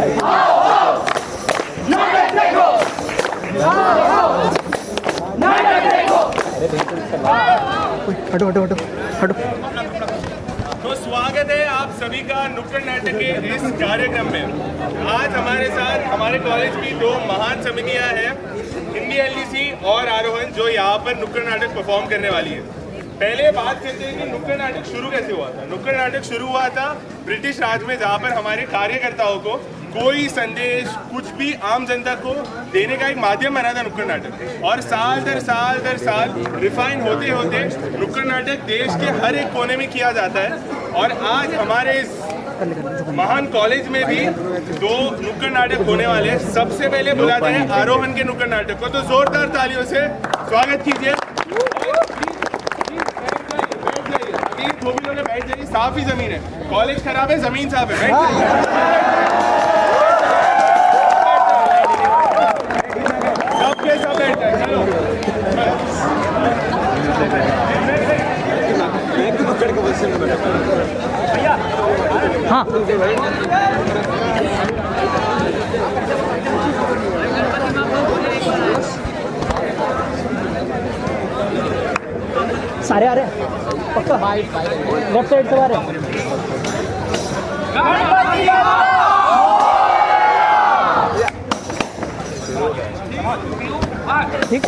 हटो हटो हटो हटो। तो स्वागत है आप सभी का नुक्कड़ नाटक के इस कार्यक्रम में। आज हमारे साथ हमारे कॉलेज की दो महान समितियां हैं, हिंदी एलडीसी और आरोहण, जो यहाँ पर नुक्कड़ नाटक परफॉर्म करने वाली है। पहले बात करते हैं कि नुक्कड़ नाटक शुरू कैसे हुआ था। नुक्कड़ नाटक शुरू हुआ था ब्रिटिश राज में, जहाँ पर हमारे कार्यकर्ताओं को कोई संदेश कुछ भी आम जनता को देने का एक माध्यम बना था नुक्कड़ नाटक। और साल दर साल रिफाइन होते होते नुक्कड़ नाटक देश के हर एक कोने में किया जाता है। और आज हमारे इस महान कॉलेज में भी दो नुक्कड़ नाटक होने वाले हैं। सबसे पहले बुलाते हैं आरोहण के नुक्कड़ नाटक को, तो जोरदार तालियों से स्वागत कीजिए। बैठ जाइए, साफ ही जमीन है, कॉलेज खराब है, जमीन साफ है, बैठ जाइए। सबके सब बैठ जाए, चलो। हाँ सारे आ रहे हैं पक्का, लेफ्ट साइड से आ रहे हैं। ठीक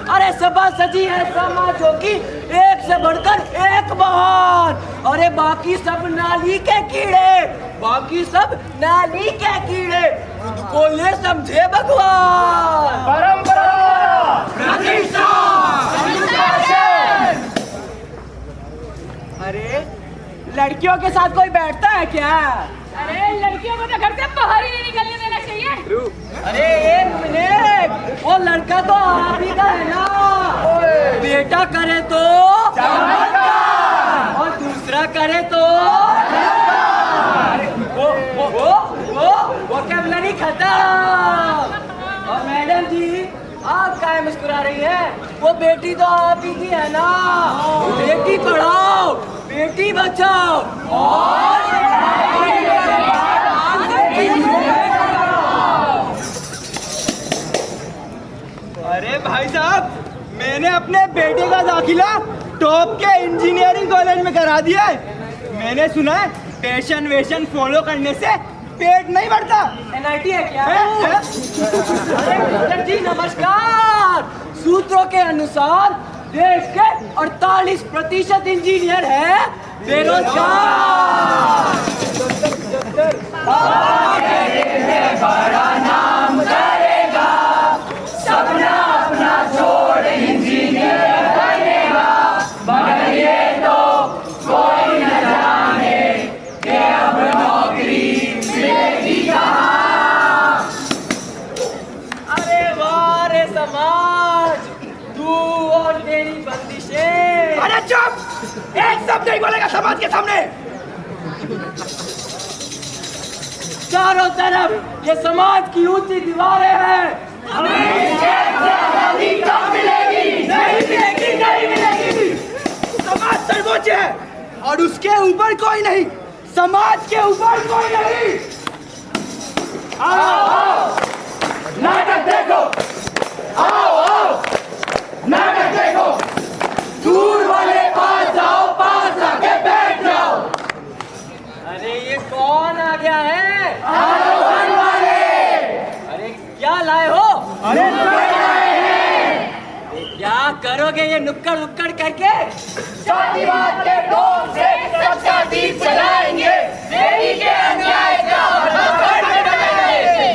अरे सभा सजी है समाजों की, एक से बढ़कर एक महान। अरे बाकी सब नाली के कीड़े, बाकी सब नाली के कीड़े, खुद को ये समझे भगवान। परंपरा, प्रतिष्ठा, अनुशासन। अरे लड़कियों के साथ कोई बैठता है क्या? अरे लड़कियों को तो घर से बाहर ही नहीं निकलने देना चाहिए। अरे एक मिनट, वो लड़का तो आप ही का है ना। बेटा करे तो चमत्कार, और दूसरा करे तो वोकैबुलरी खत्म। और मैडम जी आप काहे मुस्कुरा रही है? वो बेटी तो आप ही की है ना। बेटी पढ़ाओ, बेटी बचाओ और अरे भाई साहब, मैंने अपने बेटे का दाखिला टॉप के इंजीनियरिंग कॉलेज में करा दिया है। मैंने सुना है पैशन वेशन फॉलो करने से पेट नहीं बढ़ता। एनआईटी है क्या? अरे मिस्टर जी नमस्कार। सूत्रों के अनुसार देश के 48% इंजीनियर है बेरोजगार। बड़ा नाम करेगा, सपना अपना छोड़ इंजीनियर बनेगा, मगर ये तो कोई न जाने कि अब नौकरी मिलेगी कहाँ। अरे वाह रे समाज, तू और तेरी बंदिशें। अरे चुप, एक शब्द नहीं बोलेगा समाज के सामने। चारों तरफ ये समाज की ऊंची दीवारें हैं। हमें आजादी कब मिलेगी? नहीं मिलेगी, नहीं मिलेगी। समाज सर्वोच्च है और उसके ऊपर कोई नहीं, समाज के ऊपर कोई नहीं। आओ आओ नाटक देखो, आओ आओ नाटक देखो। दूर वाले पास जाओ, पास आके बैठ जाओ। अरे ये कौन आ गया है? आरोहण वाले। अरे क्या लाए हो? अरे लाए हैं। क्या करोगे ये नुक्कड़ उक्कड़ करके? जातिवाद के डोर से सबका दीप जलाएंगे, देवी के अन्याय का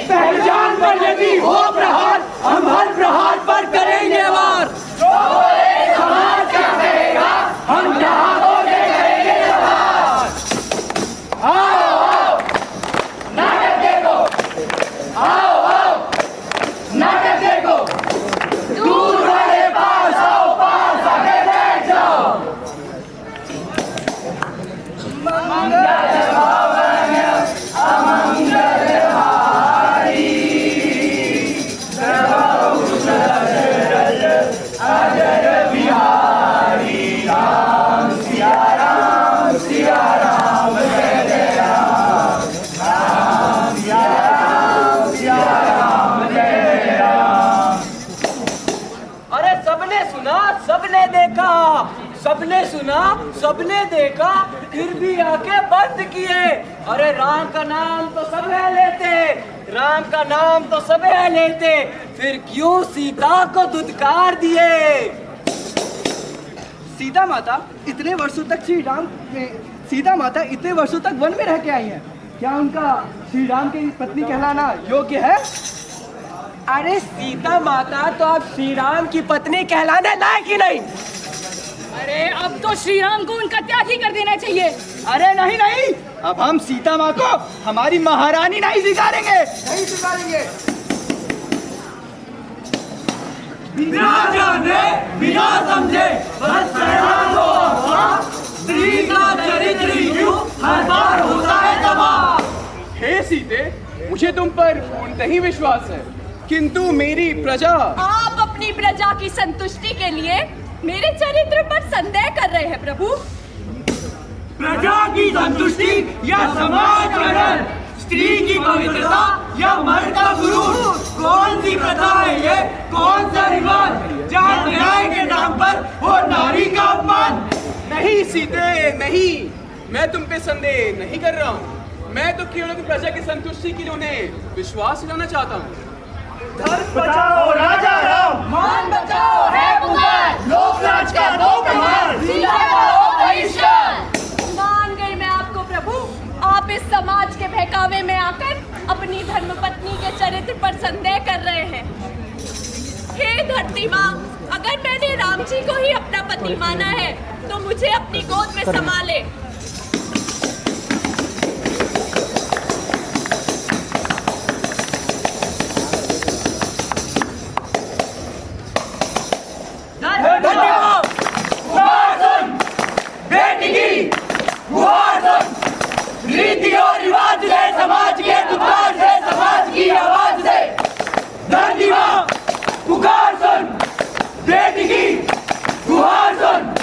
पहचान पर यदि हो प्रहार, हम हर प्रहार पर करेंगे वार। समाज क्या करेगा, हम जहां होके करेंगे जवार। आओ आओ अरे सबने सुना, सबने देखा, सबने सुना, सबने देखा, फिर भी आके बंद किए। अरे राम का नाम तो सब है लेते, राम का नाम तो सब है लेते, फिर क्यों सीता को धुतकार दिए? सीता माता इतने वर्षों तक सीता माता इतने वर्षों तक वन में रह के आई हैं। क्या उनका श्री राम की पत्नी कहलाना योग्य है? अरे सीता माता तो अब श्री राम की पत्नी कहलाने लायक ही नहीं। अरे अब तो श्री राम को उनका त्याग ही कर देना चाहिए। अरे नहीं नहीं, अब हम सीता माँ को हमारी महारानी नहीं स्वीकारेंगे, नहीं स्वीकारेंगे। बिना जाने बिना समझे बस स्त्री का चरित्र यूं हर बार होता है तबाह। हे सीते, मुझे तुम पर पूर्णतः ही विश्वास है, किंतु मेरी प्रजा। आप अपनी प्रजा की संतुष्टि के लिए मेरे चरित्र पर संदेह कर रहे हैं प्रभु। प्रजा की संतुष्टि या समाज का डर, स्त्री की पवित्रता या मर्द का गुरूर, कौन सी प्रथा है ये, कौन सा रिवाज जहाँ न्याय के नाम पर हो नारी का अपमान? नहीं सीते नहीं, मैं तुम पे संदेह नहीं कर रहा हूँ। मैं तो केवल अपनी प्रजा की संतुष्टि के लिए उन्हें विश्वास दिलाना चाहता हूँ। धर्म बचाओ राजा राम, मान बचाओ है पुकार, लोकराज का नो प्रमाण, सीता का हो बहिष्कार। मान गई मैं आपको प्रभु, आप इस समाज के बहकावे में आकर अपनी धर्मपत्नी के चरित्र पर संदेह कर रहे हैं। हे धरती माँ, अगर मैंने राम जी को ही अपना पति माना है तो मुझे अपनी गोद में संभाले। बेटी की गुहार सुन, रीति और रिवाज से, समाज के दुत्कार से, समाज की आवाज से, धरती माँ पुकार सुन, बेटी की गुहार सुन।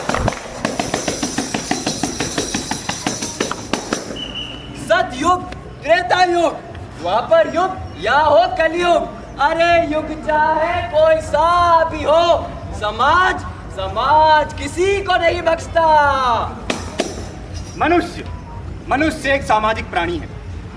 सतयुग, त्रेता युग, द्वापर युग या हो कलयुग, अरे युग चाहे कोई सा भी हो, समाज समाज किसी को नहीं बख्शता। मनुष्य एक सामाजिक प्राणी है।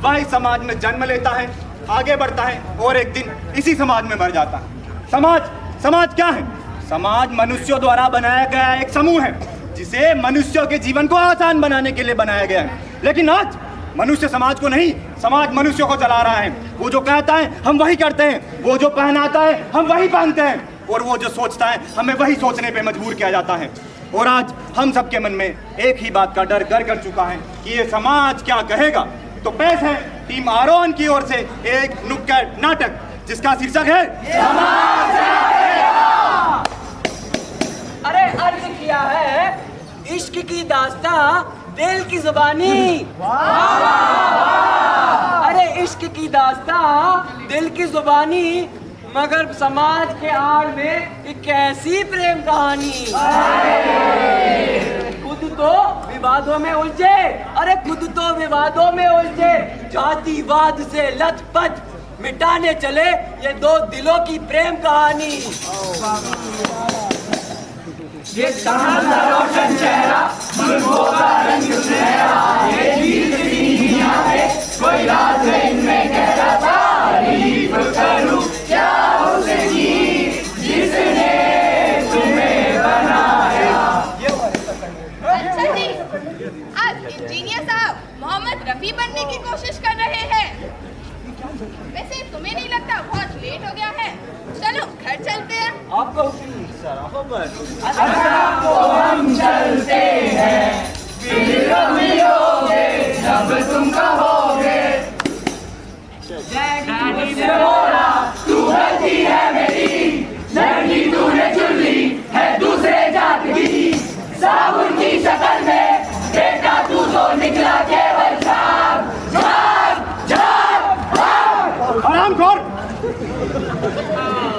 वह इस समाज में जन्म लेता है, आगे बढ़ता है और एक दिन इसी समाज में मर जाता है। समाज क्या है? समाज मनुष्यों द्वारा बनाया गया एक समूह है, जिसे मनुष्यों के जीवन को आसान बनाने के लिए बनाया गया है। लेकिन आज मनुष्य समाज को नहीं, समाज मनुष्यों को चला रहा है। वो जो कहता है हम वही करते हैं, वो जो पहनाता है हम वही पहनते हैं, और वो जो सोचता है हमें वही सोचने पे मजबूर किया जाता है। और आज हम सबके मन में एक ही बात का डर घर कर चुका है कि ये समाज क्या कहेगा। तो पेश है टीम आरोहण की ओर से एक नुक्कड़ नाटक, जिसका शीर्षक है समाज क्या कहेगा। अरे अर्ज किया है इश्क की दास्तां दिल की जुबानी। अरे इश्क की दास्तां दिल की जुबानी, मगर समाज के आड़ में एक कैसी प्रेम कहानी। खुद तो विवादों में उलझे, अरे खुद तो विवादों में उलझे, जातिवाद से लथपथ मिटाने चले ये दो दिलों की प्रेम कहानी। ये कहां सा रोशन चेहरा, मुल्कों का रंग सुनहरा, ये चीज दुनिया में कोई राज है इनमें गहरा, तारीफ करूं क्या उसकी जिसने तुम्हें बनाया। अच्छा जी, आज इंजीनियर साहब मोहम्मद रफी बनने की कोशिश कर रहे हैं। वैसे तुम्हें नहीं लगता बहुत लेट हो गया है? चलो घर चलते हैं। आपको सराफों पर तो हम चलते हैं, फिर मिलोगे जब तुम कहोगे। डैडी से बोला तू गलती है मेरी, लड़की तूने चुन ली है दूसरे जात की, साबुन की शक्ल में बेटा तू तो निकला क्या। हरामखोर!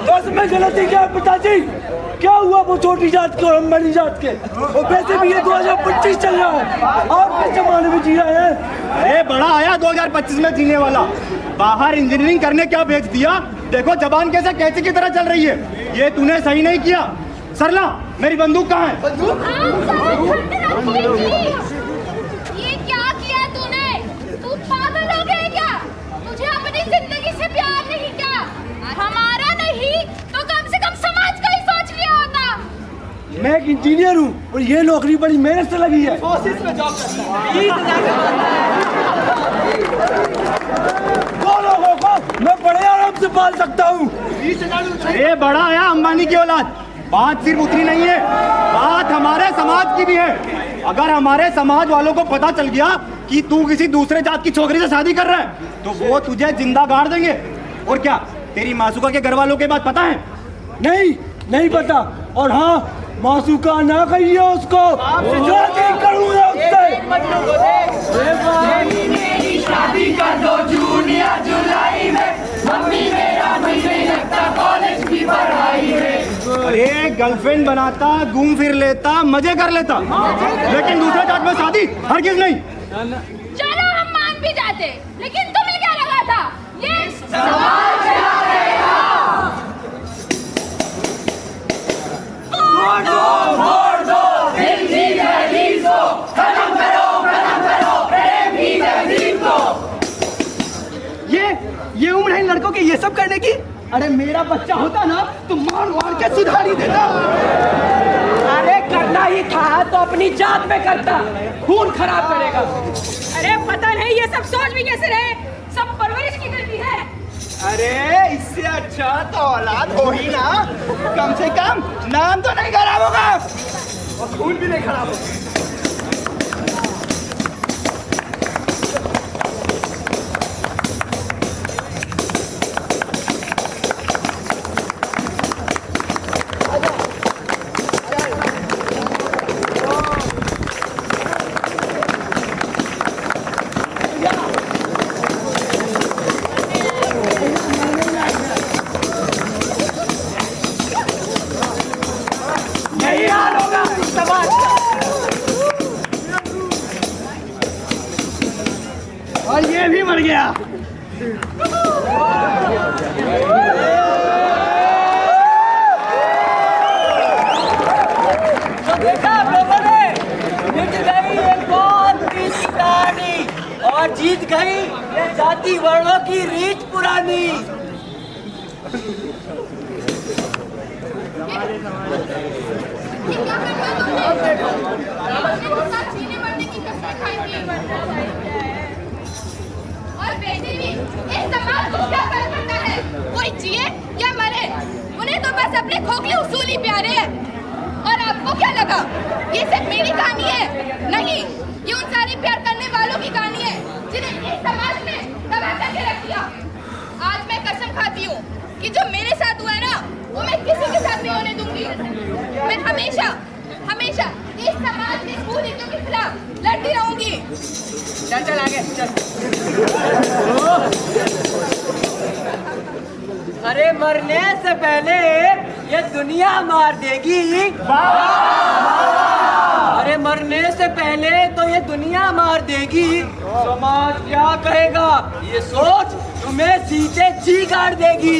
बस में गलती क्या है पिताजी? क्या हुआ वो छोटी जात के और हम बड़ी जात के? और वैसे भी ये 2025 चल रहा है, आप किस जमाने में जी रहे हैं? अरे बड़ा आया 2025 में जीने वाला। बाहर इंजीनियरिंग करने क्या भेज दिया? देखो जबान कैसे कैसे की तरह चल रही है। ये तूने सही नहीं किया। सरला, मेरी बंदूक कहाँ है? ये क्या किया तूने? तू पागल हो गया क्या? तुझे अपनी जिंदगी से प्यार नहीं क्या? हमारा नहीं तो कम से कम समाज का ही सोच लिया होता। मैं एक इंजीनियर हूँ और ये नौकरी बड़ी मेहनत से लगी है। ऑफिस में जॉब करता है। 2 लोगों को मैं बड़े आराम से पाल सकता हूँ। ये बड़ा आया अंबानी की औलाद। बात सिर्फ उतनी नहीं है, बात हमारे समाज की भी है। अगर हमारे समाज वालों को पता चल गया कि तू किसी दूसरे जात की छोकरी से शादी कर रहा है तो वो तुझे जिंदा गाड़ देंगे। और क्या तेरी मासूका के घर वालों के बात पता है? नहीं पता। और हाँ, मासूका ना कहिए उसको, शादी करूँगा उससे। शादी कर दो जूनियर जुलाई में, मम्मी मेरा मन नहीं लगता कॉलेज की पढ़ाई में। अरे गर्लफ्रेंड बनाता, घूम फिर लेता, मजे कर लेता, लेकिन दूसरे जात में शादी हरगिज नहीं। चलो हम मान भी जाते, लेकिन तुम्हें क्या लगा था ये समाज चला रहेगा। वोट दो, दिल की तहजीब को खत्म करो प्रेम की तहजीब को। ये उम्र है लड़कों के ये सब करने की? अरे मेरा बच्चा होता ना तो मार के सुधार ही देता। अरे करना ही था तो अपनी जात में करता, खून खराब करेगा। अरे पता नहीं ये सब सोच भी कैसे रहे, सब परवरिश की गलती है। अरे इससे अच्छा तो औलाद हो ही ना, कम से कम नाम तो नहीं खराब होगा और खून भी नहीं खराब होगा। और ये भी मर गया। तो देखा आप लोगों ने, मिट गई एक बहुत रीत कहानी और जीत गई ये जाति वर्णों की रीत पुरानी। और बेटे भी इस समाज को क्या फर्क पड़ता है, कोई जिए या मरे, उन्हें तो बस अपने खोखले उसूल ही प्यारे हैं। और आपको क्या लगा ये सिर्फ मेरी कहानी है? नहीं, ये उन सारे प्यार करने वालों की कहानी है जिन्हें इस समाज ने तबाह करके रख दिया। आज मैं कसम खाती हूँ कि जो मेरे साथ हुआ है ना, वो मैं किसी के साथ नहीं होने दूंगी। मैं हमेशा इस समाज के कुरीतियों के खिलाफ लड़ती रहूंगी। चल आगे चल। अरे मरने से पहले ये दुनिया मार देगी। अरे मरने से पहले तो ये दुनिया मार देगी। समाज क्या कहेगा ये सोच तुम्हें सीधे जी काट देगी।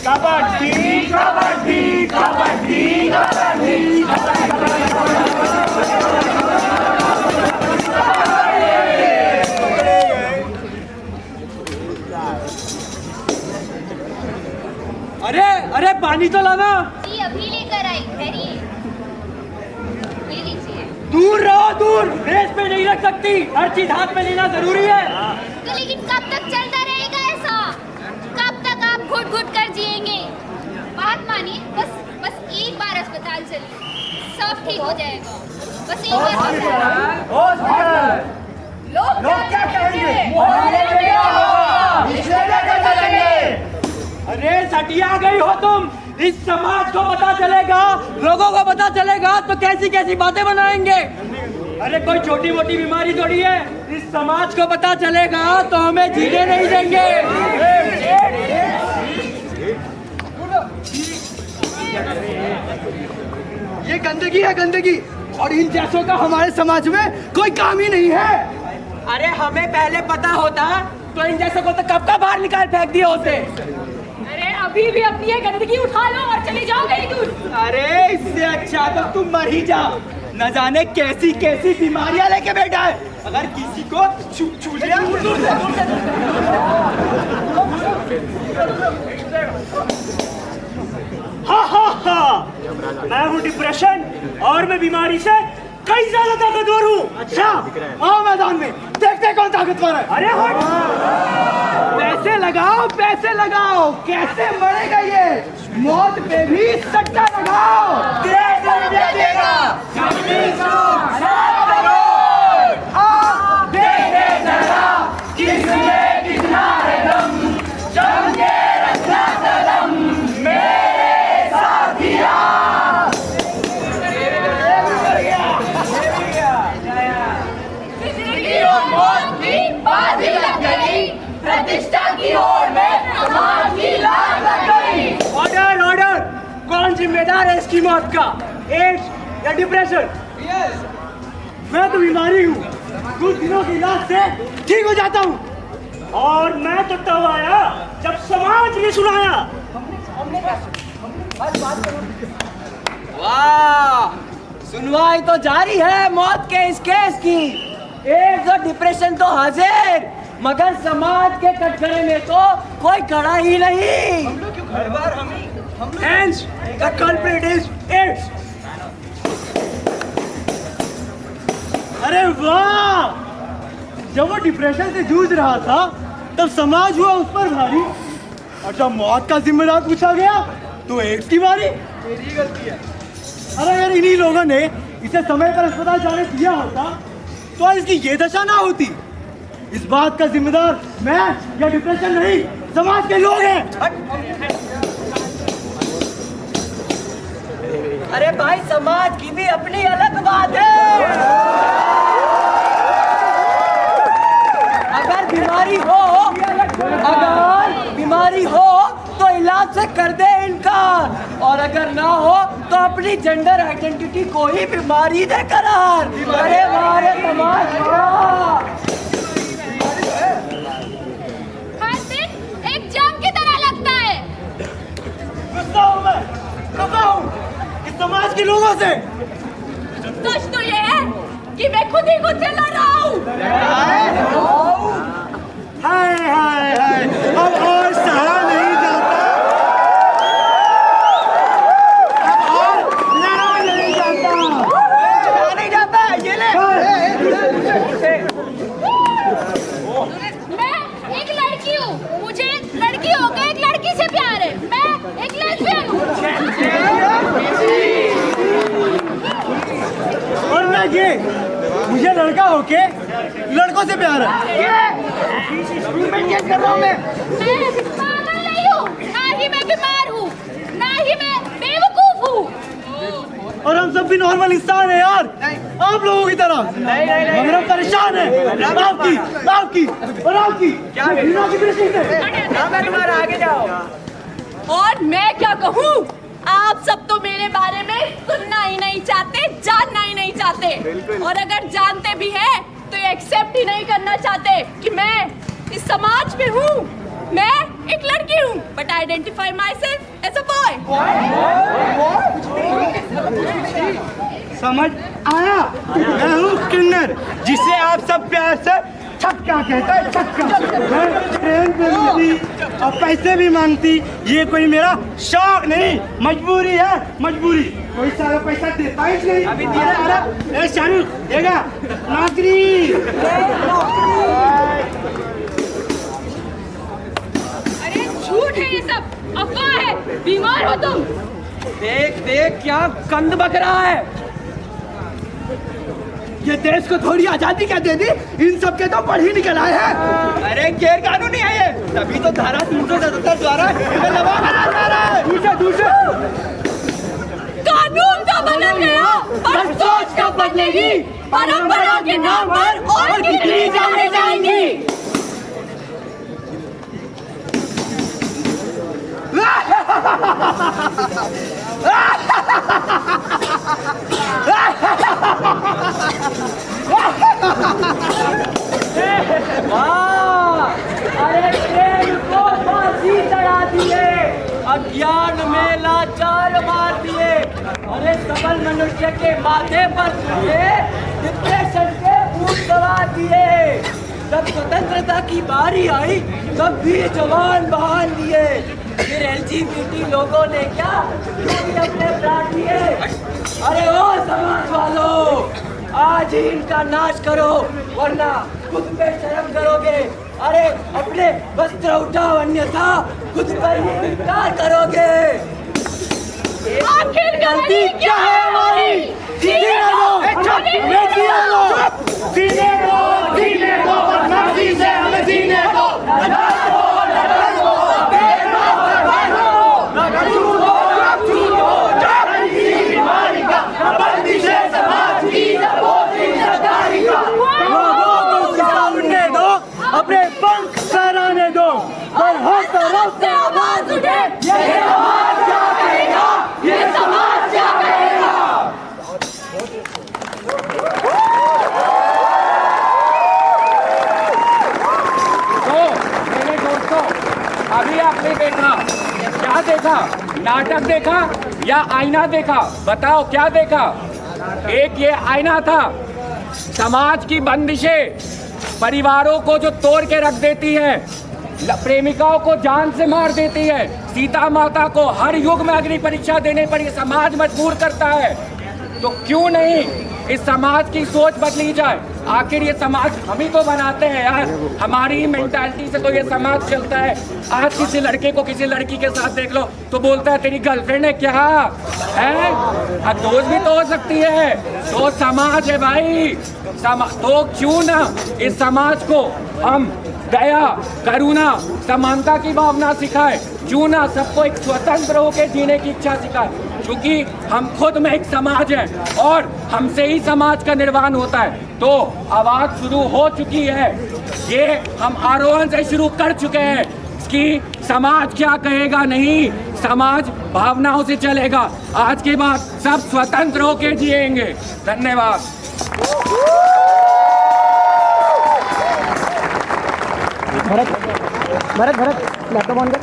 कबड्डी कबड्डी कबड्डी कबड्डी अरे पानी तो लाना। जी अभी लेकर आई, ठहरिए। ये लीजिए। दूर रहो, दूर, रेस पे नहीं रख सकती, हर चीज हाथ में लेना जरूरी है। तो लेकिन कब तक चलता रहेगा ऐसा? कब तक आप घुट घुट कर जिएंगे? बात मानिए, बस एक बार अस्पताल चलिए, सब ठीक हो जाएगा। बस एक बार। लोग क्या कहेंगे? अरे सटिया गई हो तुम, इस समाज को पता चलेगा, लोगों को पता चलेगा तो कैसी कैसी बातें बनाएंगे। अरे कोई छोटी मोटी बीमारी थोड़ी है, इस समाज को पता चलेगा तो हमें जीने नहीं देंगे। ये गंदगी है गंदगी, और इन जैसों का हमारे समाज में कोई काम ही नहीं है। अरे हमें पहले पता होता तो इन जैसों को तो कब का बाहर निकाल फेंक दिए होते। अरे अभी भी अपनी ये गंदगी उठा लो और चली जाओ कहीं दूर। अरे इससे अच्छा तो तुम मर ही जाओ, न जाने कैसी कैसी बीमारियां लेके बैठा है। अगर किसी को छू लिया मैं हूँ डिप्रेशन और मैं बीमारी से कई ज्यादा ताकतवर हूँ। अच्छा आओ मैदान में, देखते कौन ताकतवर है। अरे पैसे लगाओ, कैसे मरेगा ये, मौत पे भी सट्टा लगाओ। प्रतिष्ठा की ओर में समाज की लाज लग गई। ऑर्डर, कौन जिम्मेदार है इसकी मौत का, एड्स या डिप्रेशन? मैं तो बीमारी हूँ, कुछ दिनों की इलाज से ठीक हो जाता हूँ। और मैं तो तब आया जब समाज ने सुनाया। वाह, सुनवाई तो जारी है मौत के इस केस की। एड्स और डिप्रेशन तो हाजिर, मगर समाज के कटघरे में तो कोई खड़ा ही नहीं। Hence, the culprit is AIDS. अरे वाह, जब वो डिप्रेशन से जूझ रहा था तब समाज हुआ उस पर भारी, और जब मौत का जिम्मेदार पूछा गया तो एड्स की बारी। मेरी गलती है। अरे यार, इन्हीं लोगों ने इसे समय पर अस्पताल जाने दिया होता तो आज इसकी ये दशा ना होती। इस बात का जिम्मेदार मैं या डिप्रेशन नहीं, समाज के लोग हैं। अरे भाई, समाज की भी अपनी अलग बात है। अगर बीमारी हो तो इलाज से कर दे इनकार, और अगर ना हो तो अपनी जेंडर आइडेंटिटी को ही बीमारी दे करार। अरे हमारे समाज हर दिन एक जंग की तरह लगता है। गुस्सा हूँ इस समाज के लोगों से। सच तो ये है कि मैं खुद ही खुद से लड़ रहा हूँ। हाय, अब और सहा नहीं जाता, अब और लड़ा नहीं जाता। ये ले। मैं एक लड़की हूँ, मुझे लड़की होकर एक लड़की से प्यार है। मैं एक लेस्बियन हूँ। और मैं ये, मुझे लड़का होके लड़कों से प्यार है। कर रहा हूँ मैं पागल नहीं हूँ, ना ही मैं बीमार हूँ, ना ही मैं बेवकूफ हूँ। और हम सब भी नॉर्मल इंसान है यार, आप लोगों की तरह। मगर हम परेशान हैं आपकी आगे जाओ। और मैं क्या कहूँ, आप सब तो मेरे बारे में सुनना ही नहीं चाहते, जानना ही नहीं चाहते, और अगर जानते भी हैं तो ये एक्सेप्ट ही नहीं करना चाहते कि मैं इस समाज में हूँ। मैं एक लड़की हूँ, but identify myself as a boy. समझ आया? मैं हूँ किन्नर, जिसे आप सब प्यार से छक्का कहते हैं, छक्का। मैं ट्रेन पे मिलती और पैसे भी मांगती, ये कोई मेरा शौक नहीं, मजबूरी है, मजबूरी। कोई सारा पैसा देता ही नहीं। अभी दिया। शाहरुख देगा नौकरी। अरे झूठ है ये सब, अफवाह है, बीमार हो तुम। देख क्या कंद बक रहा है। ये देश को थोड़ी आजादी क्या दे दी, इन सब के तो पढ़ ही निकल आए हैं। अरे गैर कानूनी है ये, तभी तो धारा 377 द्वारा इन्हें दबाव बनाया जा रहा है। दूसरे कानून तो बदल गया पर सोच कब बदलेगी। परंपरा के नाम पर और कितनी जाने जाएंगी। अरे प्रेम को फांसी चढ़ा दिए, अज्ञान में लाचार मार दिए। अरे सबल मनुष्य के माथे पर डिप्रेशन के भूत सवार दिए। जब स्वतंत्रता की बारी आई तब भी जवान बहाल दिए। फिर LGBT लोगों ने क्या अपने प्राण दिए। अरे ओ समाज वालों, आज ही इनका नाश करो वरना खुद पे शर्म करोगे। अरे अपने वस्त्र उठाओ अन्यथा खुद पर ही इनकार करोगे। आखिर गलती क्या है हमारी? जीने दो मर्जी से हमें जीने दो। अपने पंख फहराने दो और हर तरफ से आवाज उठे, ये समाज क्या कहेगा, ये समाज क्या कहेगा। तो मेरे दोस्तों, अभी आपने देखा, क्या देखा? नाटक देखा या आईना देखा? बताओ क्या देखा? एक ये आईना था, समाज की बंदिशें परिवारों को जो तोड़ के रख देती है, प्रेमिकाओं को जान से मार देती है, सीता माता को हर युग में अग्नि परीक्षा देने पर ये समाज मजबूर करता है। तो क्यों नहीं इस समाज की सोच बदली जाए? आखिर ये समाज हम ही तो बनाते हैं यार, हमारी मेंटालिटी से तो ये समाज चलता है। आज किसी लड़के को किसी लड़की के साथ देख लो तो बोलता है तेरी गर्लफ्रेंड है क्या है? अब दोस्त भी तो हो सकती है। तो समाज है भाई, तो क्यों ना इस समाज को हम दया, करुणा, समानता की भावना सिखाए। क्यों ना सबको एक स्वतंत्र होकर जीने की इच्छा सिखाए, क्योंकि हम खुद में एक समाज है और हमसे ही समाज का निर्माण होता है। तो आवाज शुरू हो चुकी है, ये हम आरोहण से शुरू कर चुके हैं कि समाज क्या कहेगा, नहीं, समाज भावनाओं से चलेगा। आज के बाद सब स्वतंत्र होकर जिएंगे। धन्यवाद। भरत लैपटॉप ऑन कर।